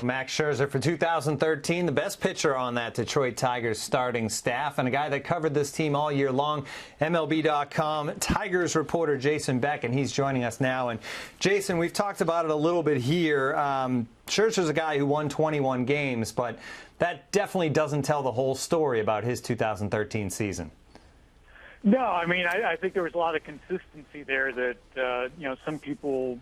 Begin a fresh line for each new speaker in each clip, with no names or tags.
Max Scherzer for 2013, the best pitcher on that Detroit Tigers starting staff, and a guy that covered this team all year long, MLB.com Tigers reporter Jason Beck, and he's joining us now. And Jason, we've talked about it a little bit here. Scherzer's a guy who won 21 games, but that definitely doesn't tell the whole story about his 2013 season.
No, I mean, I think there was a lot of consistency there that, some people,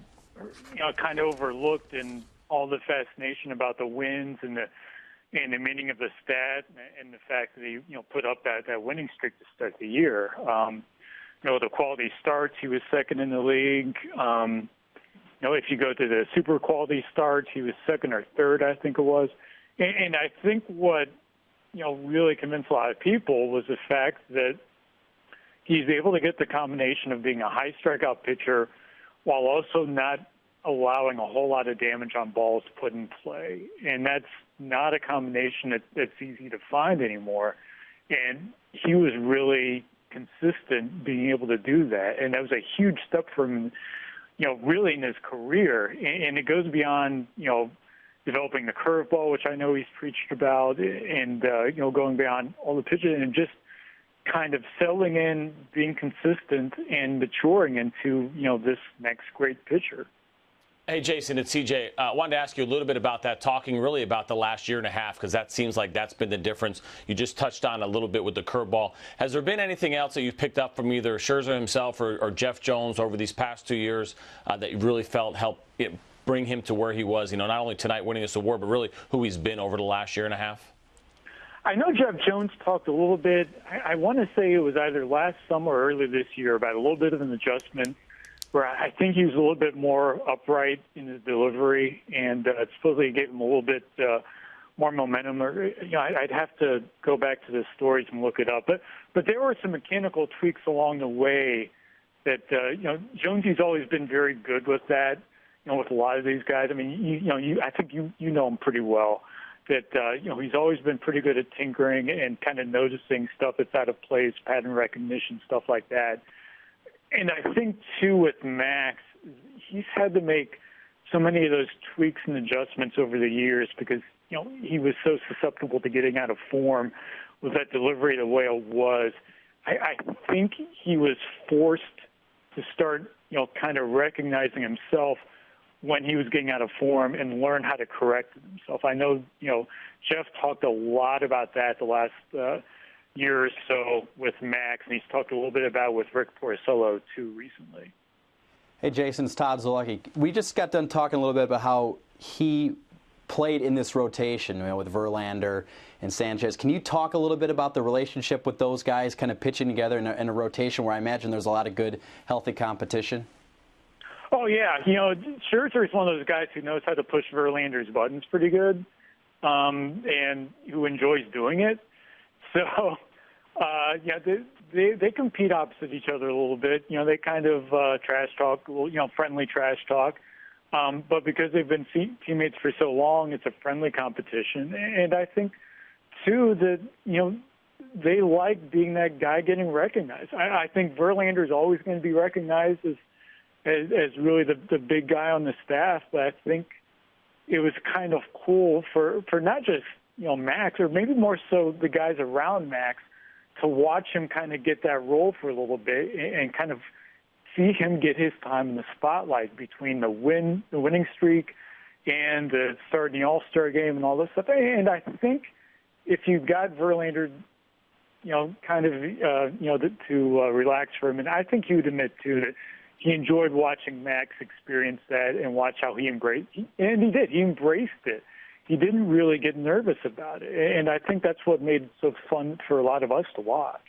kind of overlooked in all the fascination about the wins and the meaning of the stat and the fact that he, put up that winning streak to start the year. The quality starts, he was second in the league. If you go to the super quality starts, he was second or third, I think it was. And I think what, really convinced a lot of people was the fact that he's able to get the combination of being a high strikeout pitcher while also not allowing a whole lot of damage on balls put in play. And that's not a combination that's easy to find anymore. And he was really consistent being able to do that. And that was a huge step for him, really in his career. And it goes beyond, developing the curveball, which I know he's preached about, and, going beyond all the pitches and just kind of settling in, being consistent, and maturing into, this next great pitcher.
Hey, Jason, it's CJ. I wanted to ask you a little bit about that, talking really about the last year and a half, because that seems like that's been the difference. You just touched on a little bit with the curveball. Has there been anything else that you've picked up from either Scherzer himself or Jeff Jones over these past 2 years that you really felt helped bring him to where he was, not only tonight winning this award, but really who he's been over the last year and a half?
I know Jeff Jones talked a little bit. I want to say it was either last summer or early this year about a little bit of an adjustment where I think he was a little bit more upright in his delivery, and supposedly gave him a little bit more momentum. I'd have to go back to the stories and look it up. But there were some mechanical tweaks along the way that, Jonesy's always been very good with that, with a lot of these guys. I mean, I think you know him pretty well. That, he's always been pretty good at tinkering and kind of noticing stuff that's out of place, pattern recognition, stuff like that. And I think, too, with Max, he's had to make so many of those tweaks and adjustments over the years because, he was so susceptible to getting out of form with that delivery the way it was. I think he was forced to start, kind of recognizing himself when he was getting out of form and learn how to correct himself. I know, Jeff talked a lot about that the last year or so with Max, and he's talked a little bit about with Rick Porcello, too, recently.
Hey, Jason, it's Todd Zwolecki. We just got done talking a little bit about how he played in this rotation, with Verlander and Sanchez. Can you talk a little bit about the relationship with those guys kind of pitching together in a rotation where I imagine there's a lot of good, healthy competition?
Oh, yeah. Scherzer is one of those guys who knows how to push Verlander's buttons pretty good, and who enjoys doing it. So, they compete opposite each other a little bit. They kind of trash talk, friendly trash talk. But because they've been teammates for so long, it's a friendly competition. And I think, too, that, they like being that guy getting recognized. I think Verlander's always going to be recognized as really the big guy on the staff, but I think it was kind of cool for not just, Max, or maybe more so the guys around Max, to watch him kind of get that role for a little bit and kind of see him get his time in the spotlight between the winning streak and the starting the All-Star game and all this stuff. And I think if you got Verlander, to relax for him, and I think he would admit, too, that he enjoyed watching Max experience that and watch how he embraced it. And he did. He embraced it. He didn't really get nervous about it. And I think that's what made it so fun for a lot of us to watch.